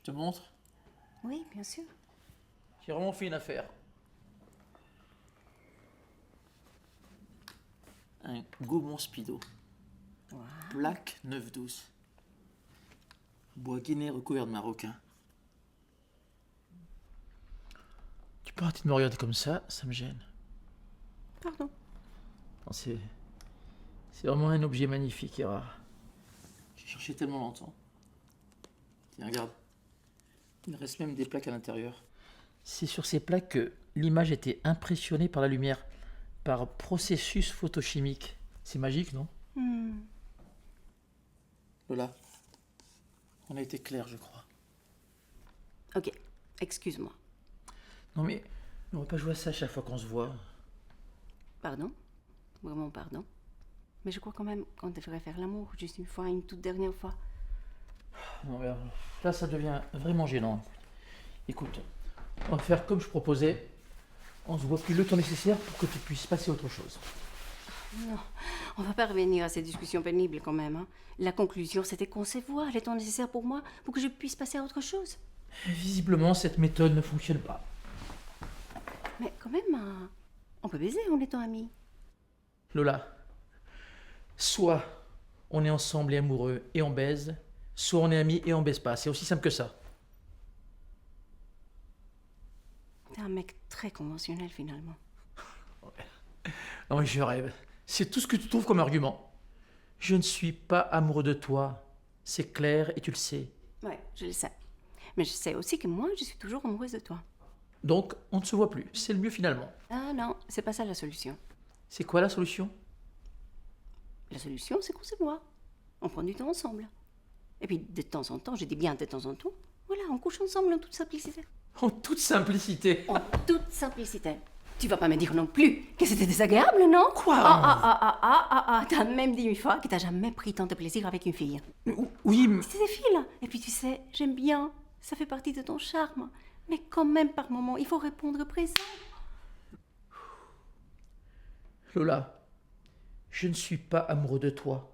te montre. Oui, bien sûr. J'ai vraiment fait une affaire. Un Gaumont Speedo. Wow. Plaque 912. Bois guinéen recouvert de maroquin. Tu peux arrêter de me regarder comme ça me gêne. Pardon. Non, c'est vraiment un objet magnifique et rare. J'ai cherché tellement longtemps. Tiens, regarde. Il reste même des plaques à l'intérieur. C'est sur ces plaques que l'image était impressionnée par la lumière, par processus photochimique. C'est magique, non? Lola, on a été clair, je crois. Ok, excuse-moi. Non mais, on va pas jouer à ça à chaque fois qu'on se voit. Pardon. Vraiment pardon. Mais je crois quand même qu'on devrait faire l'amour juste une fois, une toute dernière fois. Non, mais là, ça devient vraiment gênant. Écoute, on va faire comme je proposais. On se voit plus le temps nécessaire pour que tu puisses passer à autre chose. Non, on va pas revenir à ces discussions pénibles quand même. Hein. La conclusion, c'était qu'on se voit le temps nécessaire pour moi, pour que je puisse passer à autre chose. Visiblement, cette méthode ne fonctionne pas. Mais quand même, on peut baiser en étant amis. Lola, soit on est ensemble et amoureux et on baise, soit on est amis et on baise pas. C'est aussi simple que ça. T'es un mec très conventionnel finalement. Non mais je rêve. C'est tout ce que tu trouves comme argument. Je ne suis pas amoureux de toi. C'est clair et tu le sais. Ouais, je le sais. Mais je sais aussi que moi, je suis toujours amoureuse de toi. Donc, on ne se voit plus. C'est le mieux finalement. Ah non, c'est pas ça la solution. C'est quoi la solution? La solution, c'est qu'on se voit. On prend du temps ensemble. Et puis, de temps en temps, je dis bien de temps en temps, voilà, on couche ensemble en toute simplicité. En toute simplicité. En toute simplicité. Tu vas pas me dire non plus que c'était désagréable, non? Quoi? T'as même dit une fois que t'as jamais pris tant de plaisir avec une fille. Oui, mais... C'est des filles, là. Et puis tu sais, j'aime bien. Ça fait partie de ton charme. Mais quand même, par moment, il faut répondre présent. Lola, je ne suis pas amoureux de toi.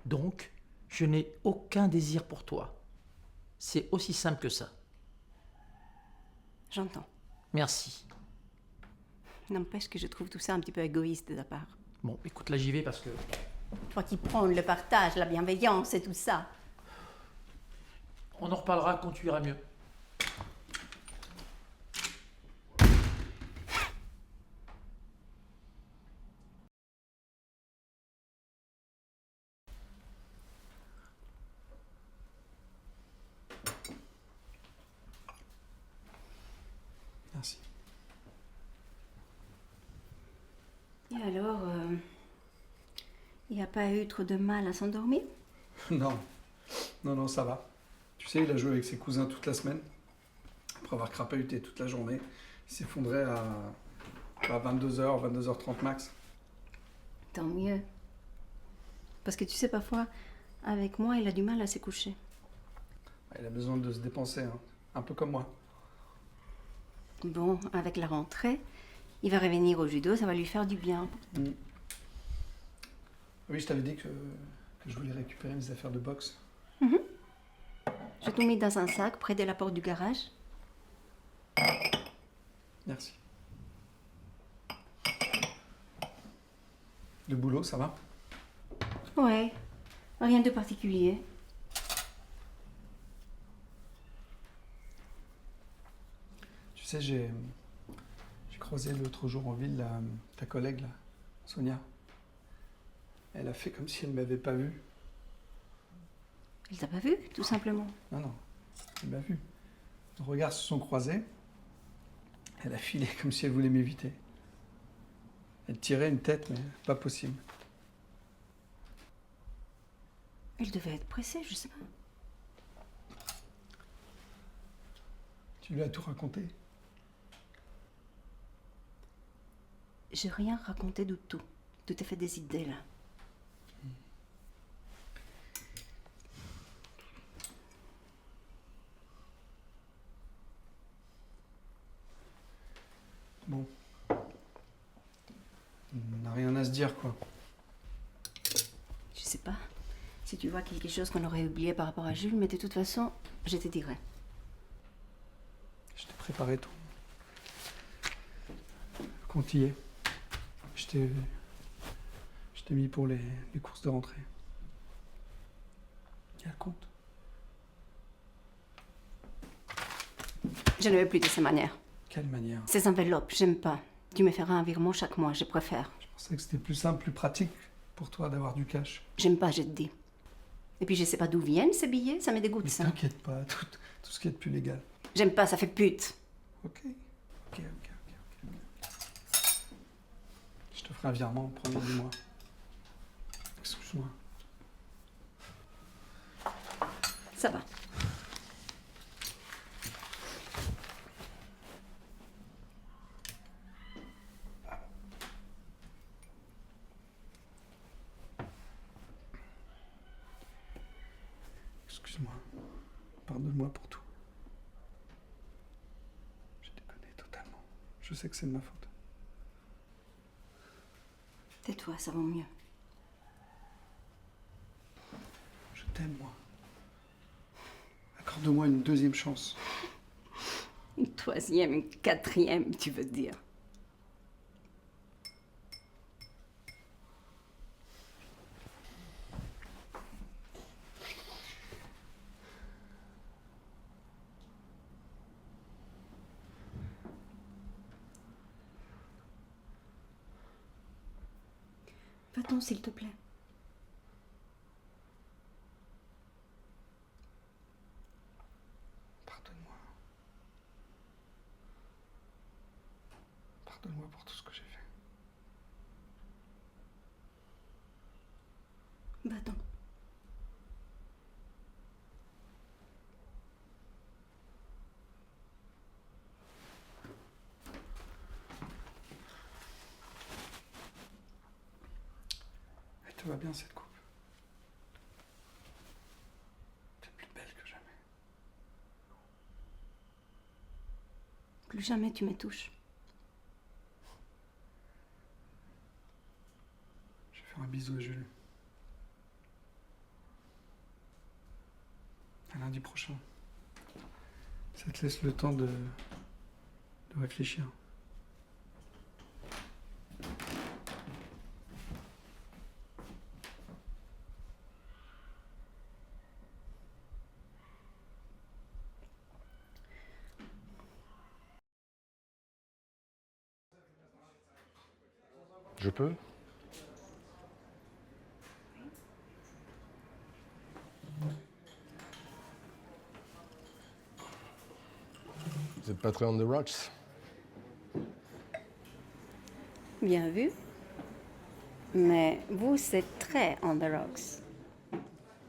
Donc, je n'ai aucun désir pour toi. C'est aussi simple que ça. J'entends. Merci. N'empêche que je trouve tout ça un petit peu égoïste de ta part. Bon, écoute, là j'y vais parce que... Toi qui prends le partage, la bienveillance et tout ça. On en reparlera quand tu iras mieux. Merci. Et alors, il n'y a pas eu trop de mal à s'endormir? Non, non, ça va. Tu sais, il a joué avec ses cousins toute la semaine. Après avoir crapahuté toute la journée, il s'effondrait à 22h, 22h30 max. Tant mieux. Parce que tu sais, parfois, avec moi, il a du mal à se coucher. Il a besoin de se dépenser, hein. Un peu comme moi. Bon, avec la rentrée, il va revenir au judo, ça va lui faire du bien. Oui, je t'avais dit que je voulais récupérer mes affaires de boxe. J'ai tout mis dans un sac près de la porte du garage. Merci. Le boulot, ça va? Ouais, rien de particulier. Tu sais, j'ai croisé l'autre jour en ville ta collègue, là, Sonia. Elle a fait comme si elle ne m'avait pas vu. Il t'a pas vu, tout simplement. Non, elle m'a vu. Nos regards se sont croisés. Elle a filé comme si elle voulait m'éviter. Elle tirait une tête, mais pas possible. Il devait être pressé, je sais pas. Tu lui as tout raconté? J'ai rien raconté du tout. Tu t'es fait des idées, là. Bon. On n'a rien à se dire, quoi. Je sais pas si tu vois quelque chose qu'on aurait oublié par rapport à Jules, mais de toute façon, je te dirai. préparer ton compte y est. Je t'ai mis pour les courses de rentrée. Il y a le compte. Je ne veux plus de ces manières. Quelle manière? Ces enveloppes, j'aime pas. Tu me feras un virement chaque mois, je préfère. Je pensais que c'était plus simple, plus pratique pour toi d'avoir du cash. J'aime pas, je te dis. Et puis je sais pas d'où viennent ces billets, ça me dégoûte Mais ça. t'inquiète pas, tout ce qui est de plus légal. J'aime pas, ça fait pute. Ok. Je te ferai un virement au premier du mois. Excuse-moi. Ça va. Excuse-moi. Pardonne-moi pour tout. J'ai déconné totalement. Je sais que c'est de ma faute. Tais-toi, ça vaut mieux. Je t'aime, moi. Accorde-moi une deuxième chance. Une troisième, une quatrième, tu veux dire. Va-t'en, s'il te plaît. Pardonne-moi. Pardonne-moi pour tout ce que j'ai fait. Va-t'en. Elle te va bien, cette coupe. T'es plus belle que jamais. Plus jamais tu me touches. Je vais faire un bisou à Jules. À lundi prochain. Ça te laisse le temps de réfléchir. Je peux? Vous êtes pas très on the rocks? Bien vu. Mais vous, c'est très on the rocks.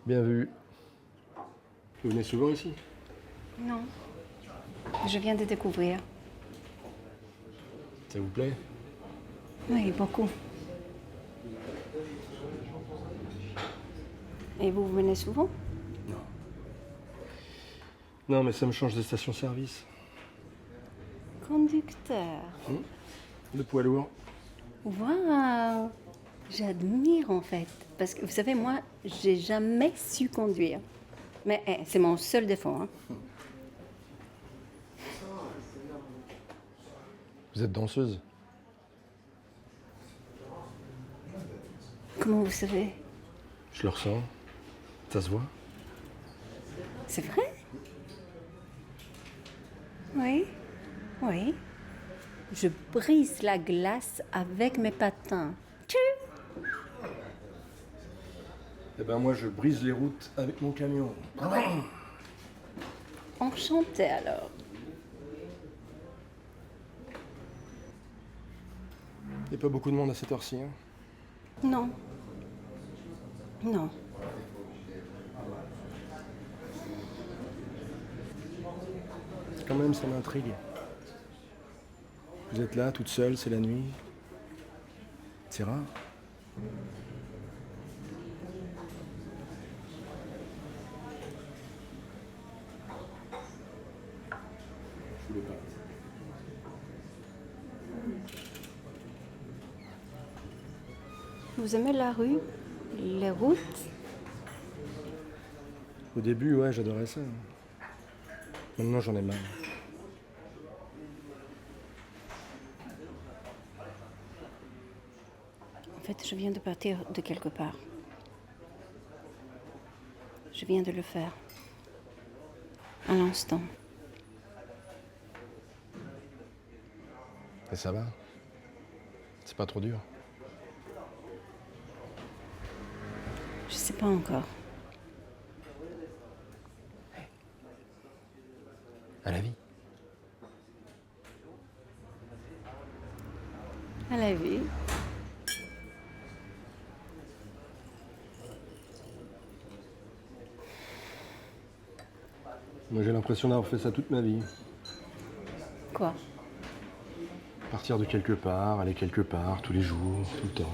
Bien vu. Vous venez souvent ici? Non. Je viens de découvrir. Ça vous plaît? Oui, beaucoup. Et vous venez souvent? Non. Non, mais ça me change de station-service. Conducteur. Le poids lourd. Waouh! J'admire en fait. Parce que vous savez, moi, j'ai jamais su conduire. Mais c'est mon seul défaut. Hein. Vous êtes danseuse? Comment vous savez? Je le ressens. Ça se voit? C'est vrai? Oui, oui. Je brise la glace avec mes patins. Tchou! Eh ben moi, je brise les routes avec mon camion. Enchantée alors. Il n'y a pas beaucoup de monde à cette heure-ci. Hein. Non. Non. Quand même, ça m'intrigue. Vous êtes là, toute seule, c'est la nuit. C'est rare. Je voulais pas. Vous aimez la rue? Les routes? Au début, ouais, j'adorais ça. Maintenant, j'en ai marre. En fait, je viens de partir de quelque part. Je viens de le faire. À l'instant. Et ça va? C'est pas trop dur? Je sais pas encore. À la vie. À la vie. Moi j'ai l'impression d'avoir fait ça toute ma vie. Quoi? Partir de quelque part, aller quelque part, tous les jours, tout le temps.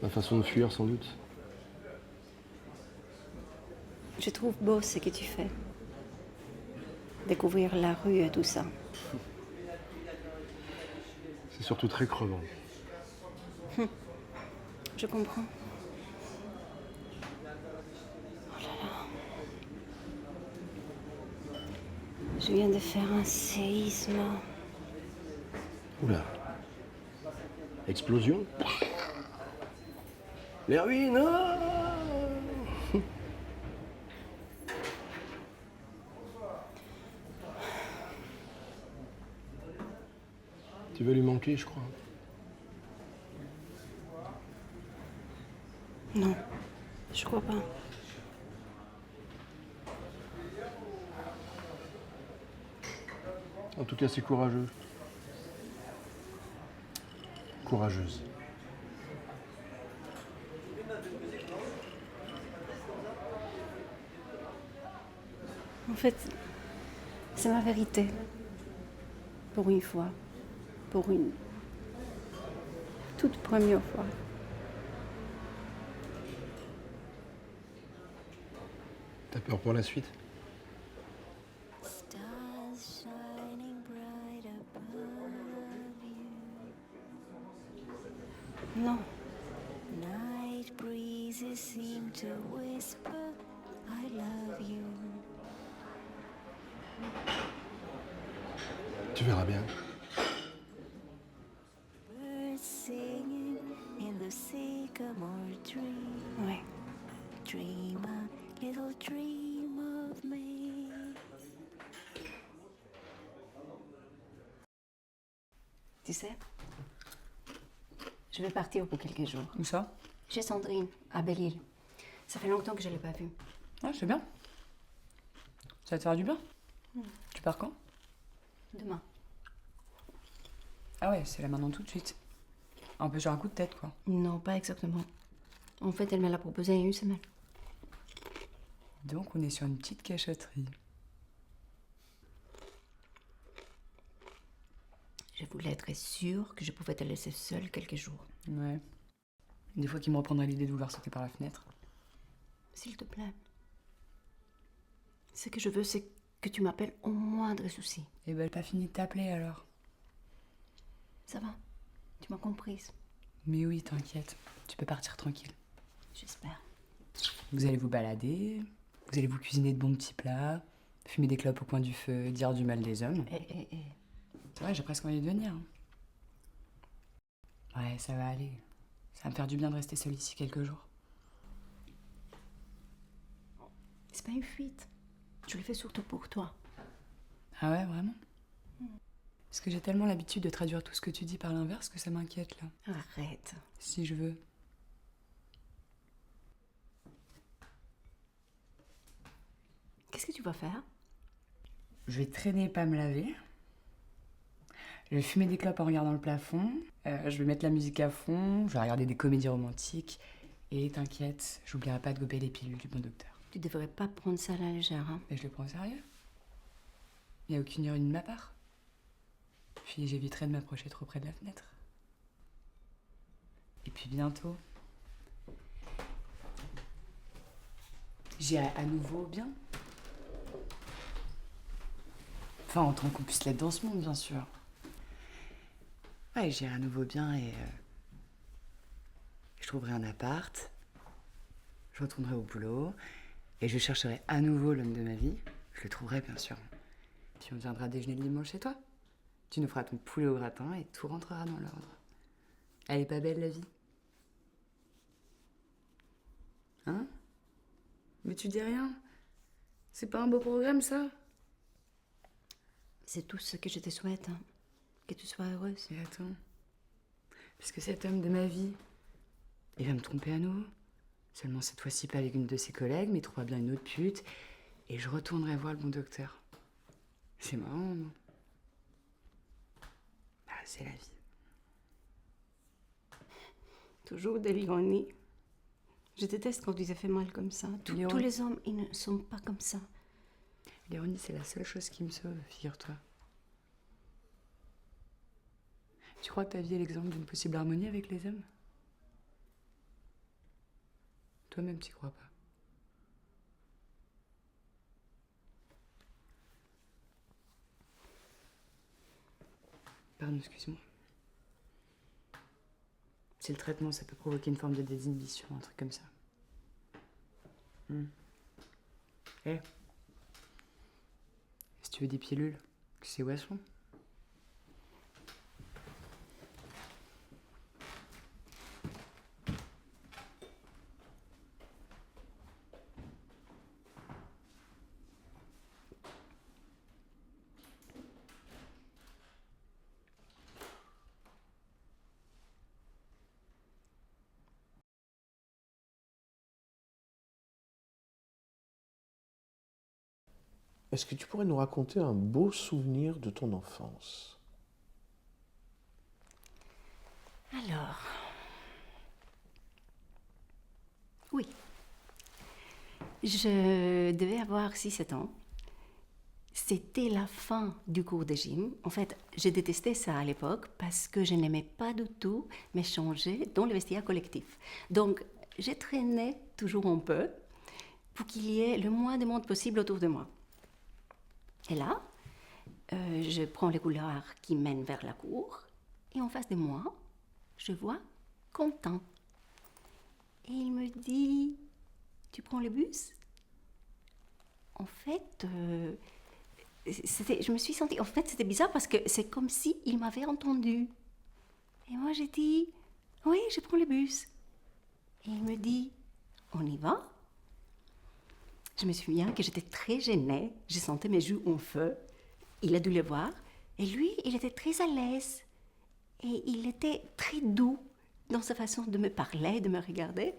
Ma façon de fuir sans doute. Je trouve beau ce que tu fais. Découvrir la rue et tout ça. C'est surtout très crevant. Je comprends. Oh là là. Je viens de faire un séisme. Oula. Explosion? Les ruines! Ah. Tu veux lui manquer, je crois. Non, je crois pas. En tout cas, c'est courageux. Courageuse. En fait, c'est ma vérité. Pour une fois. Pour une toute première fois. T'as peur pour la suite? Stars shining bright above you. Non, Night breezes seem to whisper, I love you. Tu verras bien. Birds singing in the sycamore tree. ouais. Dream a little dream of me. Tu sais, je vais partir pour quelques jours. Où ça? Chez Sandrine, à Belle-Île. Ça fait longtemps que je ne l'ai pas vue. Ah, c'est bien. Ça va te faire du bien. Tu pars quand? Demain. Ah ouais, c'est là maintenant tout de suite. Un peu sur un coup de tête, quoi. Non, pas exactement. En fait, elle me l'a proposé il y a une semaine. Donc on est sur une petite cachotterie. Je voulais être sûre que je pouvais te laisser seule quelques jours. Ouais. Des fois qu'il me reprendrait l'idée de vouloir sauter par la fenêtre. S'il te plaît. Ce que je veux, c'est que tu m'appelles au moindre souci. Eh ben, pas fini de t'appeler alors. Ça va? Tu m'as comprise? Mais oui, t'inquiète. Tu peux partir tranquille. J'espère. Vous allez vous balader, vous allez vous cuisiner de bons petits plats, fumer des clopes au coin du feu, dire du mal des hommes. C'est vrai, j'ai presque envie de venir. Ouais, ça va aller. Ça va me faire du bien de rester seule ici quelques jours. C'est pas une fuite. Je le fais surtout pour toi. Ah ouais, vraiment? Parce que j'ai tellement l'habitude de traduire tout ce que tu dis par l'inverse que ça m'inquiète là. Arrête. Si je veux. Qu'est-ce que tu vas faire? Je vais traîner, pas me laver. Je vais fumer des clopes en regardant le plafond. Je vais mettre la musique à fond. Je vais regarder des comédies romantiques. Et t'inquiète, j'oublierai pas de gober les pilules du bon docteur. Tu devrais pas prendre ça à la légère, hein? Mais je le prends au sérieux. Il n'y a aucune ironie de ma part. Puis j'éviterai de m'approcher trop près de la fenêtre. Et puis bientôt, j'irai à nouveau bien. Enfin, en tant qu'on puisse l'être dans ce monde, bien sûr. Ouais, j'irai à nouveau bien et je trouverai un appart. Je retournerai au boulot et je chercherai à nouveau l'homme de ma vie. Je le trouverai, bien sûr. Puis on viendra déjeuner le dimanche chez toi. Tu nous feras ton poulet au gratin et tout rentrera dans l'ordre. Elle est pas belle, la vie? Hein? Mais tu dis rien? C'est pas un beau programme, ça? C'est tout ce que je te souhaite, hein. Que tu sois heureuse. Et attends, puisque cet homme de ma vie, il va me tromper à nouveau. Seulement cette fois-ci pas avec une de ses collègues, mais il trouvera bien une autre pute, et je retournerai voir le bon docteur. C'est marrant, non? Bah, c'est la vie. Toujours de l'ironie. Je déteste quand tu te fais mal comme ça. Tous les hommes, ils ne sont pas comme ça. L'ironie, c'est la seule chose qui me sauve, figure-toi. Tu crois que ta vie est l'exemple d'une possible harmonie avec les hommes? Toi-même, t'y crois pas. Pardon, excuse-moi. C'est le traitement, ça peut provoquer une forme de désinhibition, un truc comme ça. Eh, si tu veux des pilules, tu sais où elles sont? Est-ce que tu pourrais nous raconter un beau souvenir de ton enfance? Alors, oui. Je devais avoir 6-7 ans. C'était la fin du cours de gym. En fait, j'ai détesté ça à l'époque parce que je n'aimais pas du tout m'échanger dans le vestiaire collectif. Donc, j'ai traîné toujours un peu pour qu'il y ait le moins de monde possible autour de moi. Et là, je prends les couloirs qui mènent vers la cour et en face de moi, je vois Quentin. Et il me dit, tu prends le bus? En fait, je me suis sentie... En fait, c'était bizarre parce que c'est comme si il m'avait entendue. Et moi, j'ai dit, oui, je prends le bus. Et il me dit, on y va? Je me souviens que j'étais très gênée. Je sentais mes joues en feu. Il a dû le voir. Et lui, il était très à l'aise. Et il était très doux dans sa façon de me parler, de me regarder.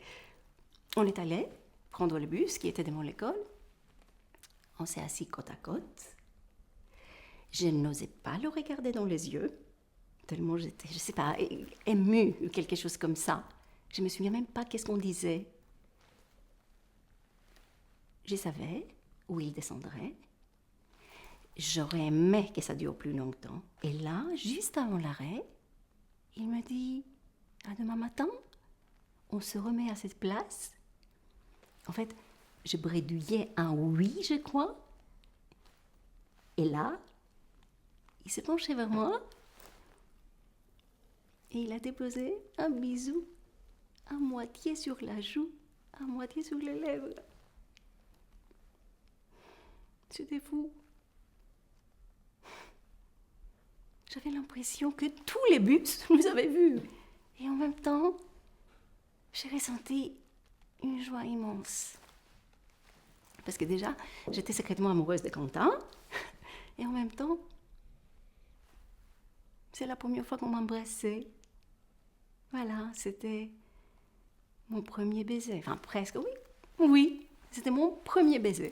On est allé prendre le bus qui était devant l'école. On s'est assis côte à côte. Je n'osais pas le regarder dans les yeux, tellement j'étais, je sais pas, émue ou quelque chose comme ça. Je me souviens même pas qu'est-ce qu'on disait. Je savais où il descendrait. J'aurais aimé que ça dure plus longtemps. Et là, juste avant l'arrêt, il me dit, à demain matin, on se remet à cette place. En fait, je bredouillais un oui, je crois. Et là, il s'est penché vers moi et il a déposé un bisou à moitié sur la joue, à moitié sur les lèvres. C'était fou. J'avais l'impression que tous les bus nous avaient vus. Et en même temps, j'ai ressenti une joie immense. Parce que déjà, j'étais secrètement amoureuse de Quentin. Et en même temps, c'est la première fois qu'on m'embrassait. Voilà, c'était mon premier baiser. Enfin, presque, oui. Oui, c'était mon premier baiser.